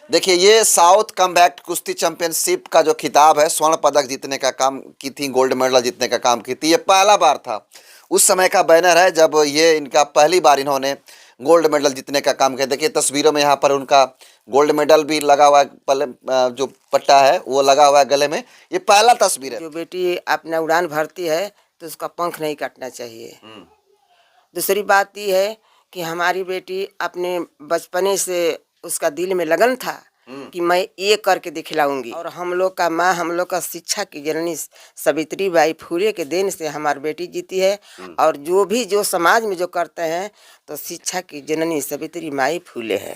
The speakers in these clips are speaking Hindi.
देखिए, ये साउथ कॉम्बैट कुश्ती चैंपियनशिप का जो खिताब है, स्वर्ण पदक जीतने का काम की थी, गोल्ड मेडल जीतने का काम की थी। ये पहला बार था। उस समय का बैनर है जब ये इनका पहली बार इन्होंने गोल्ड मेडल जीतने का काम किया। देखिए तस्वीरों में यहाँ पर उनका गोल्ड मेडल भी लगा हुआ है, जो पट्टा है वो लगा हुआ है गले में। ये पहला तस्वीर है। जो बेटी अपना उड़ान भरती है तो उसका पंख नहीं काटना चाहिए। दूसरी बात ये है कि हमारी बेटी अपने बचपने से उसका दिल में लगन था कि मैं ये करके दिखलाऊंगी। और हम लोग का माँ, हम लोग का शिक्षा की जननी सावित्री बाई फुले के देन से हमारी बेटी जीती है। और जो समाज में जो करते हैं तो शिक्षा की जननी सावित्री माई फुले है।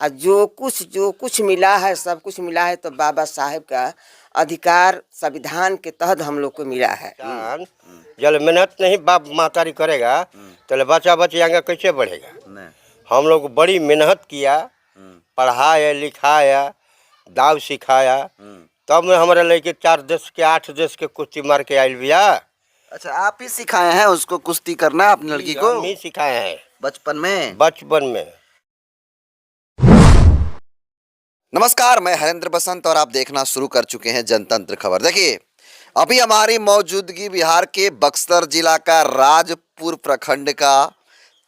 और जो कुछ मिला है, सब कुछ मिला है तो बाबा साहेब का अधिकार संविधान के तहत हम लोग को मिला है। जब मेहनत नहीं बाप महतारी करेगा तो बच्चा बच्चा कैसे बढ़ेगा। हम लोग बड़ी मेहनत किया, पढ़ाया लिखाया, दाव सिखाया, तब में हमारे लड़के 4 देश के 8 देश के कुश्ती मार के आयल बिया। अच्छा, आप ही सिखाए हैं उसको कुश्ती करना अपनी लड़की को? हम ही सिखाए हैं बचपन में। नमस्कार, मैं हरेंद्र बसंत और आप देखना शुरू कर चुके हैं जनतंत्र खबर। देखिए, अभी हमारी मौजूदगी बिहार के बक्सर जिला का राजपुर प्रखंड का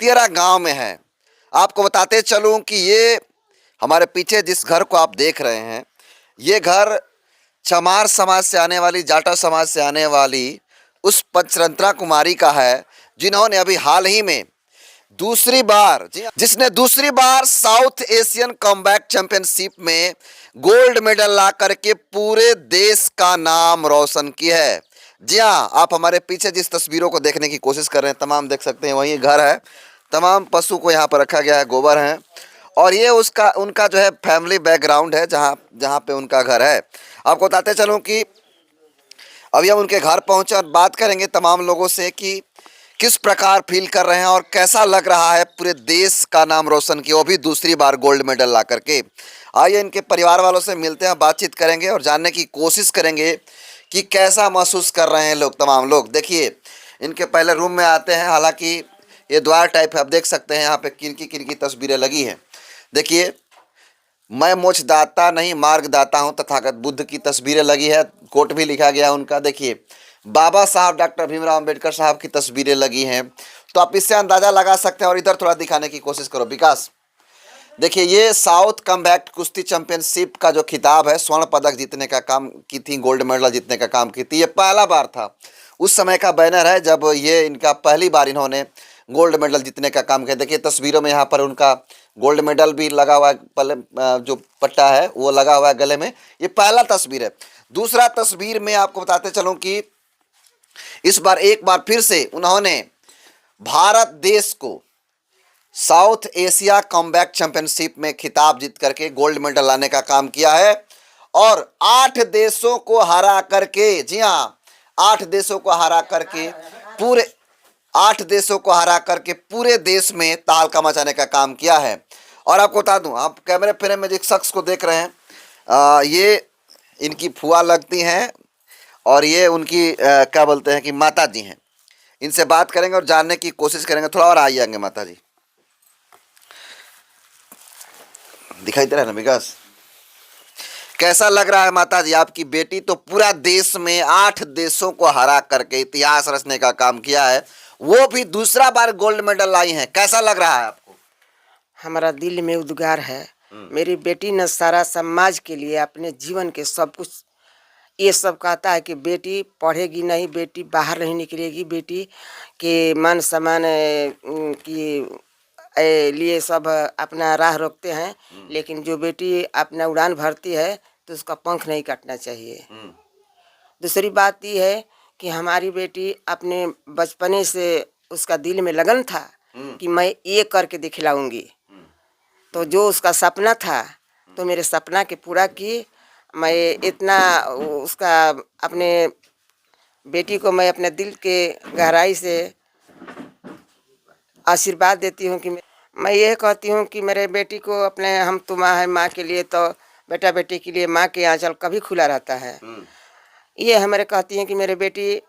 तेरा गांव में है। आपको बताते चलूं कि ये हमारे पीछे जिस घर को आप देख रहे हैं, ये घर चमार समाज से आने वाली, जाटा समाज से आने वाली उस पंचरंत्रा कुमारी का है, जिन्होंने अभी हाल ही में जिसने दूसरी बार साउथ एशियन कॉम्बैट चैंपियनशिप में गोल्ड मेडल ला करके पूरे देश का नाम रोशन किया है। जी हाँ, आप हमारे पीछे जिस तस्वीरों को देखने की कोशिश कर रहे हैं, तमाम देख सकते हैं, वही घर है। तमाम पशु को यहाँ पर रखा गया है, गोबर है। और ये उनका जो है फैमिली बैकग्राउंड है, जहाँ पे उनका घर है। आपको बताते चलूँ कि अभी हम उनके घर पहुँचे और बात करेंगे तमाम लोगों से कि किस प्रकार फील कर रहे हैं और कैसा लग रहा है पूरे देश का नाम रोशन किया, वो भी दूसरी बार गोल्ड मेडल ला करके। आइए इनके परिवार वालों से मिलते हैं, बातचीत करेंगे और जानने की कोशिश करेंगे कि कैसा महसूस कर रहे हैं तमाम लोग। देखिए, इनके पहले रूम में आते हैं। हालांकि ये द्वार टाइप है, आप देख सकते हैं यहाँ पे किनकी तस्वीरें लगी हैं। देखिए, मैं मोक्षदाता नहीं मार्गदाता हूँ, तथागत बुद्ध की तस्वीरें लगी है, कोट भी लिखा गया है उनका। देखिए, बाबा साहब डॉक्टर भीमराव अंबेडकर साहब की तस्वीरें लगी हैं, तो आप इससे अंदाज़ा लगा सकते हैं। और इधर थोड़ा दिखाने की कोशिश करो विकास। देखिए, ये साउथ कॉम्बैट कुश्ती चैंपियनशिप का जो खिताब है, स्वर्ण पदक जीतने का काम की थी, गोल्ड मेडल जीतने का काम की थी। ये पहला बार था। उस समय का बैनर है जब ये इनका पहली बार इन्होंने गोल्ड मेडल जीतने का काम किया। देखिए तस्वीरों में यहाँ पर उनका गोल्ड मेडल भी लगा हुआ है, जो पट्टा है वो लगा हुआ है गले में। ये पहला तस्वीर है। दूसरा तस्वीर में आपको बताते चलूँ कि इस बार एक बार फिर से उन्होंने भारत देश को साउथ एशिया कॉम्बैट चैंपियनशिप में खिताब जीत करके गोल्ड मेडल लाने का काम किया है। और 8 देशों को हरा करके, जी हाँ, 8 देशों को हरा करके पूरे 8 देशों को हरा करके पूरे देश में तहलका मचाने का काम किया है। और आपको बता दूं, आप कैमरे फ्रेम में जिस शख्स को देख रहे हैं, ये इनकी फुआ लगती हैं और ये उनकी क्या बोलते हैं कि माता जी हैं। इनसे बात करेंगे और जानने की कोशिश करेंगे। थोड़ा और आइएंगे माता जी, दिखाई दे रहा है ना विकास? कैसा लग रहा है माता जी? आपकी बेटी तो पूरा देश में 8 देशों को हरा करके इतिहास रचने का काम किया है, वो भी दूसरा बार गोल्ड मेडल लाई हैं। कैसा लग रहा है आपको? हमारा दिल में उद्गार है। मेरी बेटी ने सारा समाज के लिए अपने जीवन के सब कुछ, ये सब कहता है कि बेटी पढ़ेगी नहीं, बेटी बाहर नहीं निकलेगी, बेटी के मान सम्मान की लिए सब अपना राह रोकते हैं, लेकिन जो बेटी अपना उड़ान भरती है तो उसका पंख नहीं काटना चाहिए। दूसरी बात ये है कि हमारी बेटी अपने बचपने से उसका दिल में लगन था कि मैं ये करके दिखलाऊंगी। तो जो उसका सपना था तो मेरे सपना के पूरा की। मैं इतना उसका अपने बेटी को मैं अपने दिल के गहराई से आशीर्वाद देती हूँ कि मैं ये कहती हूँ कि मेरे बेटी को अपने, हम तो माँ है, माँ के लिए तो बेटा बेटी के लिए माँ के आंचल कभी खुला रहता है। ये हमारे कहती हैं कि मेरे बेटी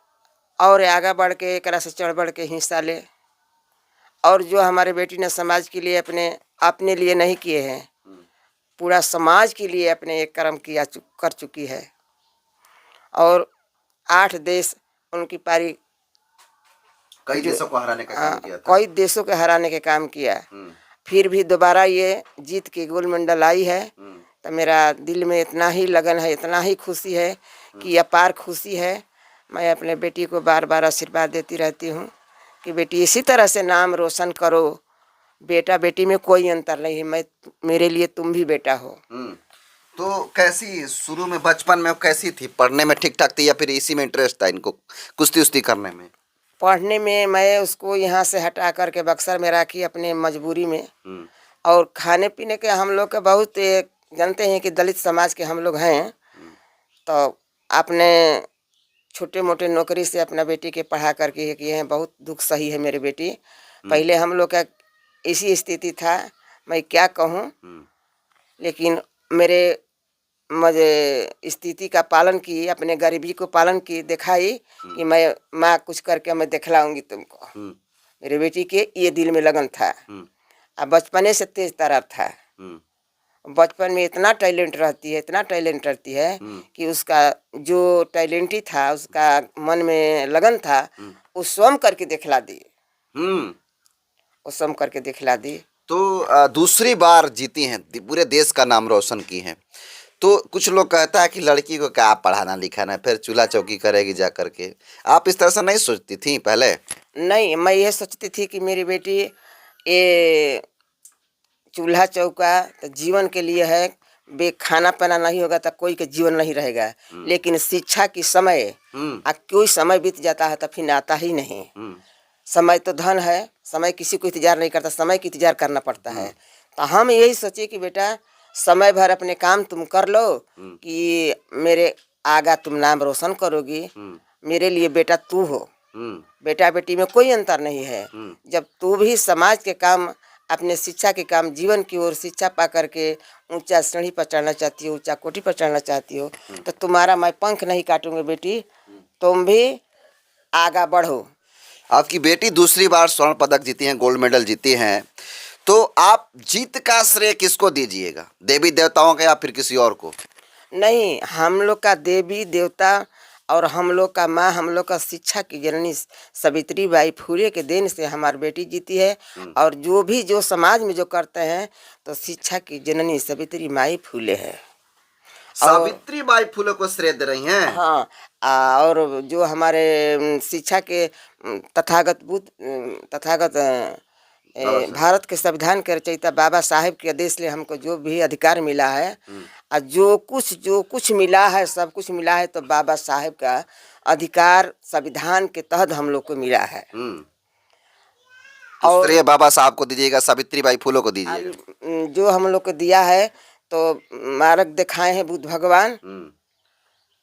और आगे बढ़ के एक से चढ़ बढ़ के हिस्सा ले, और जो हमारे बेटी ने समाज के लिए अपने लिए नहीं किए हैं पूरा समाज के लिए अपने एक कर्म कर चुकी है। और 8 देश उनकी पारी कई देशों को हराने का काम किया था। कई देशों के हराने के काम किया। फिर भी दोबारा ये जीत के गोल्ड मेडल आई है, तो मेरा दिल में इतना ही लगन है, इतना ही खुशी है कि अपार खुशी है। मैं अपने बेटी को बार बार आशीर्वाद देती रहती हूँ कि बेटी इसी तरह से नाम रोशन करो। बेटा बेटी में कोई अंतर नहीं है, मेरे लिए तुम भी बेटा हो। तो कैसी शुरू में बचपन में कैसी थी, पढ़ने में ठीक ठाक थी या फिर इसी में इंटरेस्ट था इनको कुश्ती उस्ती करने में? पढ़ने में मैं उसको यहाँ से हटा करके बक्सर में रखी अपने मजबूरी में। और खाने पीने के हम लोग का बहुत जानते हैं कि दलित समाज के हम लोग हैं, तो अपने छोटे मोटे नौकरी से अपना बेटी के पढ़ा करके किए हैं। बहुत दुख सही है मेरी बेटी। पहले हम लोग का इसी स्थिति था, मैं क्या कहूँ, लेकिन मेरे मुझे स्थिति का पालन की, अपने गरीबी को पालन की, दिखाई कि मैं माँ कुछ करके मैं दिखलाऊंगी तुमको। मेरी बेटी के ये दिल में लगन था। अब बचपने से तेज तरार था। बचपन में इतना टैलेंट रहती है, इतना टैलेंट रहती है कि उसका जो टैलेंट ही था, उसका मन में लगन था, वो स्वयं करके दिखला दी। वो स्वयं करके दिखला दी। तो दूसरी बार जीती हैं, पूरे देश का नाम रोशन की हैं। तो कुछ लोग कहता है कि लड़की को क्या पढ़ाना लिखाना, फिर चूल्हा चौकी करेगी जा करके। आप इस तरह से नहीं सोचती थी पहले? नहीं, मैं ये सोचती थी कि मेरी बेटी ये चूल्हा चौका तो जीवन के लिए है, खाना पीना नहीं होगा तो कोई का जीवन नहीं रहेगा। लेकिन शिक्षा की समय कोई समय बीत जाता है तो फिर आता ही नहीं। समय तो धन है, समय किसी को इंतजार नहीं करता, समय की इंतजार करना पड़ता है। तो हम यही सोचे कि बेटा समय भर अपने काम तुम कर लो कि मेरे आगा तुम नाम रोशन करोगी। मेरे लिए बेटा तू हो। बेटा बेटी में कोई अंतर नहीं है। जब तू भी समाज के काम, अपने शिक्षा के काम, जीवन की ओर शिक्षा पा करके ऊंचा श्रेणी पर चढ़ना चाहती हो, ऊंचा कोटि पर चढ़ना चाहती हो, तो तुम्हारा मैं पंख नहीं काटूंगी बेटी, तुम भी आगा बढ़ो। आपकी बेटी दूसरी बार स्वर्ण पदक जीती हैं, गोल्ड मेडल जीती हैं, तो आप जीत का श्रेय किसको दीजिएगा? देवी देवताओं का या फिर किसी और को? नहीं, हम लोग का देवी देवता और हम लोग का माँ, हम लोग का शिक्षा की जननी सावित्री बाई फुले के देन से हमारी बेटी जीती है। और जो समाज में जो करते हैं तो शिक्षा की जननी सावित्री माई फुले है। सावित्री बाई फुले को श्रेय दे रही हैं? हाँ। और जो हमारे शिक्षा के तथागत भारत के संविधान के रचयिता बाबा साहेब के आदेश से हमको जो भी अधिकार मिला है, और जो कुछ मिला है, सब कुछ मिला है तो बाबा साहेब का अधिकार संविधान के तहत हम लोग को मिला है। और श्रेय बाबा साहब को दीजिएगा, सावित्री बाई फुले को दीजिएगा? जो हम लोग को दिया है तो मार्ग दिखाए हैं बुद्ध भगवान,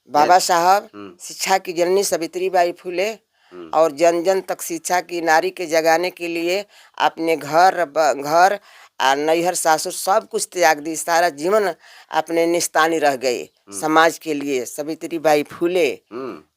बाबा साहब, शिक्षा की जननी सावित्री बाई फुले, और जन जन तक शिक्षा की नारी के जगाने के लिए अपने घर और नैहर सासुर सब कुछ त्याग दी। सारा जीवन अपने निस्तानी रह गए समाज के लिए, सावित्री बाई फुले।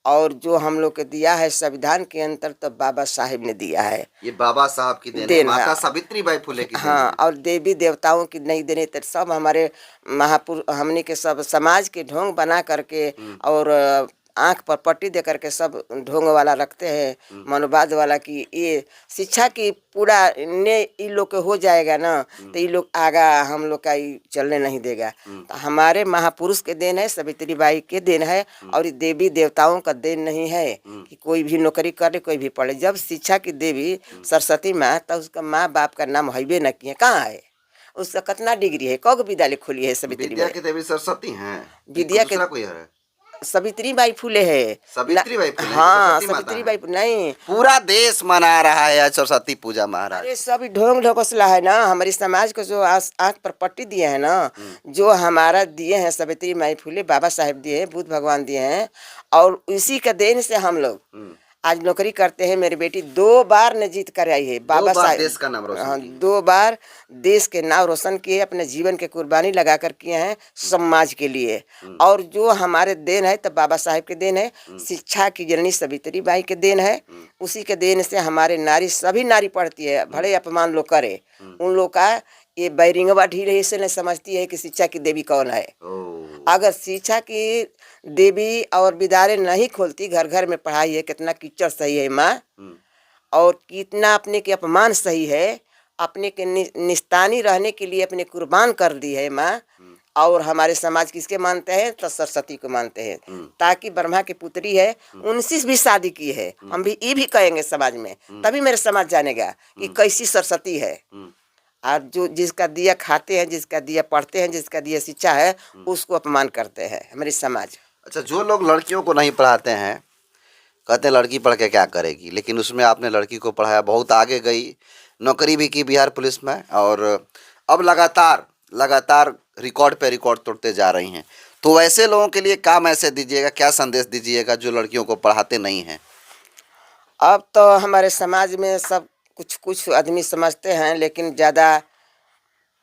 और जो हम लोग को दिया है संविधान के अंतर तो बाबा साहेब ने दिया है। ये बाबा साहब की देन है, माता सावित्री बाई फुले की देन है। हाँ, और देवी देवताओं की नहीं देने तो सब हमारे महापुरुष, हमने के सब समाज के ढोंग बना करके और आँख पर पट्टी दे करके सब ढोंग वाला रखते हैं, मनोवाद वाला कि ये शिक्षा की पूरा ने इन लोग के हो जाएगा ना तो ये लोग आगा हम लोग का चलने नहीं देगा। तो हमारे महापुरुष के देन है, सावित्री बाई के देन है, और देवी देवताओं का देन नहीं है कि कोई भी नौकरी करे, कोई भी पढ़े। जब शिक्षा की देवी सरस्वती माँ, तो उसका माँ बाप का नाम हैबे न किए, कहाँ है? उसका कितना डिग्री है, कौन विद्यालय खोली है सावित्री विद्या की देवी सरस्वती हैं? विद्या के कोई है? सावित्री बाई फुले है। सावित्री बाई फुले? हाँ, सावित्री बाई नहीं, पूरा देश मना रहा है सरस्वती पूजा महाराज। अरे सभी ढोंग ढकोसला है ना। हमारी समाज को जो आँख पर पट्टी दिए है ना, जो हमारा दिए हैं सावित्री बाई फुले, बाबा साहेब दिए हैं, बुद्ध भगवान दिए हैं, और उसी का देन से हम लोग आज नौकरी करते हैं। मेरी बेटी 2 बार ने जीत कर आई है। बाबा साहेब देश का नाम रोशन किया। 2 बार देश के नाम रोशन किए, अपने जीवन के कुर्बानी लगा कर किए हैं समाज के लिए। और जो हमारे देन है तो बाबा साहेब के देन है, शिक्षा की जननी सावित्री बाई के देन है। उसी के देन से हमारे नारी, सभी नारी पढ़ती है, भले अपमान लोग करे, उन लोग का ये बैरिंगवा ढील से नहीं समझती है कि शिक्षा की देवी कौन है। अगर शिक्षा की देवी और विद्यालय नहीं खोलती, घर घर में पढ़ाई है, कितना कीचड़ सही है माँ, और कितना अपने के अपमान सही है, अपने के निस्तानी रहने के लिए अपने कुर्बान कर दी है माँ। और हमारे समाज किसके मानते हैं तो सरस्वती को मानते हैं, ताकि ब्रह्मा की पुत्री है, उनसे भी शादी की है। हम भी ये भी कहेंगे समाज में, तभी मेरे समाज जानेगा कि कैसी सरस्वती है। और जो जिसका दिया खाते हैं, जिसका दिया पढ़ते हैं, जिसका दिया शिक्षा है, उसको अपमान करते हैं हमारे समाज। अच्छा, जो लोग लड़कियों को नहीं पढ़ाते हैं, कहते हैं लड़की पढ़ के क्या करेगी, लेकिन उसमें आपने लड़की को पढ़ाया, बहुत आगे गई, नौकरी भी की बिहार पुलिस में, और अब लगातार रिकॉर्ड पे रिकॉर्ड तोड़ते जा रही हैं। तो वैसे लोगों के लिए क्या मैसेज दीजिएगा, क्या संदेश दीजिएगा जो लड़कियों को पढ़ाते नहीं हैं? अब तो हमारे समाज में सब कुछ आदमी समझते हैं, लेकिन ज़्यादा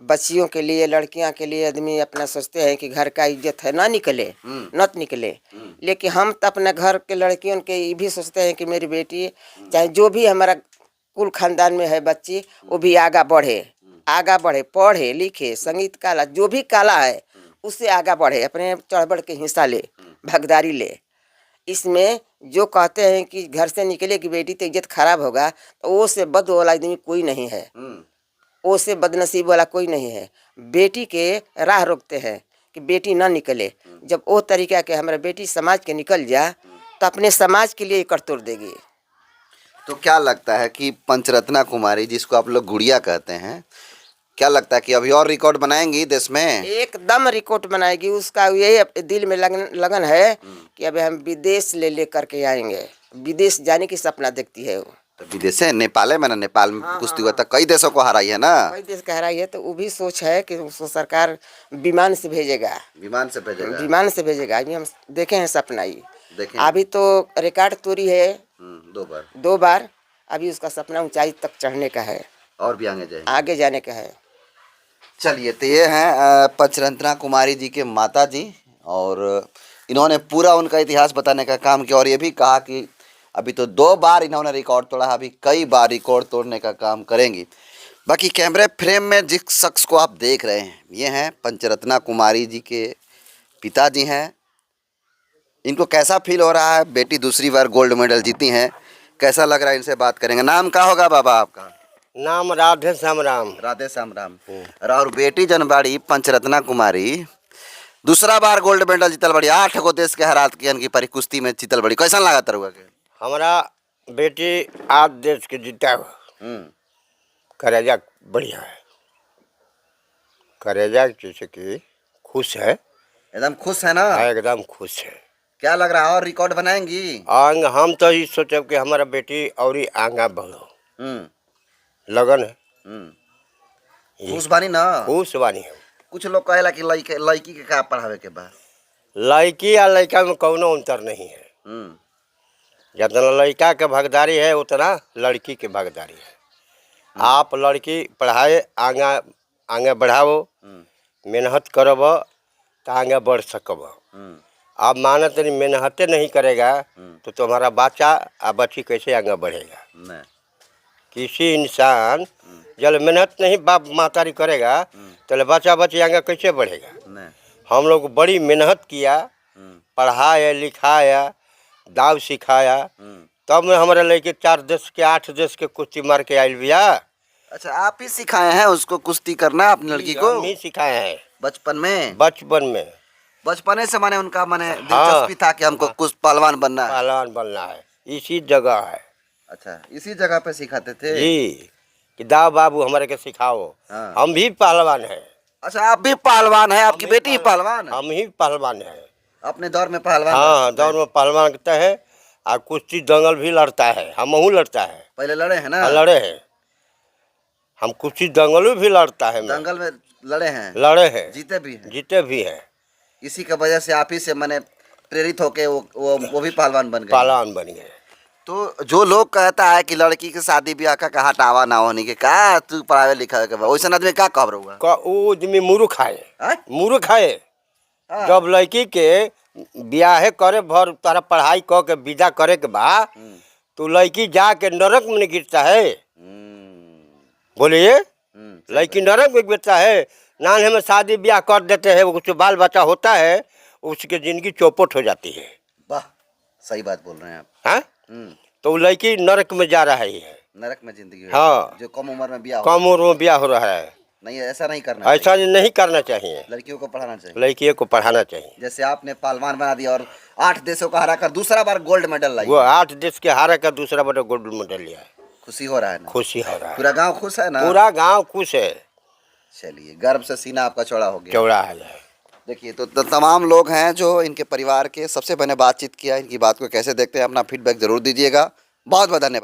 बच्चियों के लिए, लड़कियां के लिए आदमी अपना सोचते हैं कि घर का इज्जत है, ना निकले, नत निकले। लेकिन हम तो अपने घर के लड़कियों के ये भी सोचते हैं कि मेरी बेटी, चाहे जो भी हमारा कुल खानदान में है बच्ची, वो भी आगा बढ़े, पढ़े लिखे, संगीत कला, जो भी कला है उससे आगा बढ़े, अपने चढ़ बढ़ के हिस्सा ले, भागीदारी ले। इसमें जो कहते हैं कि घर से निकले कि बेटी तो इज्जत खराब होगा, तो वो से बद वाला आदमी कोई नहीं है, वो से बदनसीब वाला कोई नहीं है। बेटी के राह रोकते हैं कि बेटी ना निकले। जब वो तरीका के हमारा बेटी समाज के निकल जा, तो अपने समाज के लिए कर तोड़ देगी। तो क्या लगता है कि पंचरत्ना कुमारी, जिसको आप लोग गुड़िया कहते हैं, क्या लगता है कि अभी और रिकॉर्ड बनाएंगी देश में? एकदम रिकॉर्ड बनाएगी। उसका यही दिल में लगन है कि अभी हम विदेश ले करके आएंगे। विदेश जाने की सपना देखती है वो। तो विदेश से नेपाल में नेपाल में कुश्ती हुआ था, कई देशों को हराई है ना। कई देश का हराई है, तो वो भी सोच है कि उसको सरकार विमान से भेजेगा। विमान से भेजेगा। अभी हम देखे हैं सपना ये, अभी तो रिकॉर्ड तोड़ी है 2 बार। अभी उसका सपना ऊंचाई तक चढ़ने का है, और भी आगे जाने का है। चलिए, तो ये हैं पंचरत्ना कुमारी जी के माता जी, और इन्होंने पूरा उनका इतिहास बताने का काम किया, और ये भी कहा कि अभी तो 2 बार इन्होंने रिकॉर्ड तोड़ा, अभी कई बार रिकॉर्ड तोड़ने का काम करेंगी। बाकी कैमरे फ्रेम में जिस शख्स को आप देख रहे हैं, ये हैं पंचरत्ना कुमारी जी के पिताजी हैं। इनको कैसा फील हो रहा है, बेटी दूसरी बार गोल्ड मेडल जीती हैं, कैसा लग रहा है, इनसे बात करेंगे। नाम क्या होगा बाबा आपका? नाम राधे श्याम राम। राधे श्याम राम। और बेटी जनबाड़ी पंचरत्ना कुमारी दूसरा बार गोल्ड मेडल जीतल बड़ी, 8 गो देश के हरात के इनकी परी कुश्ती में जीतल बड़ी। कैसा लगा तरुआ के? हमारा बेटी 8 देश के जीता हुआ, करेजा बढ़िया है, करेजा जैसे कि खुश है, एकदम खुश है ना? एकदम खुश है। क्या लग रहा है, और रिकॉर्ड बनाएंगी? आंग हम तो ये सोचब कि हमारा बेटी और ही आगा बढ़ो, लगन है। खुश बानी ना? खुश बानी है। कुछ लोग कहेला कि लड़की के क्या पढ़ावे के बा? लड़की या लड़का में कोनो अंतर नहीं है। जितना लड़का के भागीदारी है उतना लड़की के भागीदारी है। आप लड़की पढ़ाए, आगे बढ़ाओ, मेहनत करब तो आगे बढ़ सकब। आप माना तनी मेहनत नहीं करेगा तो तुम्हारा बच्चा आ बच्ची कैसे आगे बढ़ेगा? किसी इंसान जब मेहनत नहीं बाप मातारी करेगा तो बच्चा बच्ची आगे कैसे बढ़ेगा? हम लोग बड़ी मेहनत किया, पढ़ाया लिखाया, दाव सिखाया, तब में हमारे लड़के 4 देश के 8 देश के कुश्ती मार के आयल बिया। अच्छा, आप ही सिखाए हैं उसको कुश्ती करना अपनी लड़की को? हम ही सिखाए हैं बचपन में? बचपन से माने उनका माने दिलचस्पी था कि हमको कुछ पहलवान बनना है। पहलवान बनना है, इसी जगह है। अच्छा, इसी जगह पे सिखाते थे जी कि दाव बाबू हमारे के सिखाओ। हम भी पहलवान हैं। अच्छा, आप भी पहलवान हैं? आपकी बेटी पहलवान है? हम ही पहलवान हैं। अपने दौर में पहलवान? हाँ, दौर में पहलवान करता है, और कुश्ती दंगल भी लड़ता है। हमहू लड़ता है। पहले लड़े हैं ना? लड़े हैं हम, कुश्ती दंगल भी लड़ता है। दंगल में लड़े हैं? जीते भी हैं। इसी की वजह से आप ही से मैंने प्रेरित होके वो भी पहलवान बन गए। तो जो लोग कहता है कि लड़की के शादी ब्याह का कहा टावा ना होने के, का तू पढ़ावे लिखावे के वैसा आदमी क्या कह रहा का? वो आदमी मूर्ख है। जब लड़की के ब्याह करे भर तारा पढ़ाई क के विदा करे के बा, तो लड़की जाके नरक में गिरता है। बोलिए, लड़की नरक में बेटा है, नान में शादी ब्याह कर देते हैं, उससे बाल बच्चा होता है, उसकी ज़िंदगी चौपट हो जाती है। वाह, सही बात बोल रहे हैं आप। हाँ, तो वो लड़की नरक में जा रही है। नरक में जिंदगी है। हाँ, जो कम उम्र में ब्याह कम उम्र में ब्याह हो रहा है। नहीं, ऐसा नहीं करना ऐसा नहीं करना चाहिए, चाहिए। लड़कियों को पढ़ाना चाहिए। लड़कियों को पढ़ाना चाहिए। जैसे आपने पहलवान बना दिया और 8 देशों को हरा कर दूसरा बार गोल्ड मेडल लाई। वो 8 देश के हारा का दूसरा बड़ा गोल्ड मेडल लिया है। खुशी हो रहा है ना? खुशी हो रहा है, पूरा गांव खुश है ना? पूरा गांव खुश है। चलिए, गर्व से सीना आपका चौड़ा हो गया। चौड़ा है। देखिए, तो तमाम लोग हैं जो इनके परिवार के। सबसे पहले बातचीत किया, इनकी बात को कैसे देखते हैं, अपना फीडबैक जरूर दीजिएगा। बहुत बहुत धन्यवाद।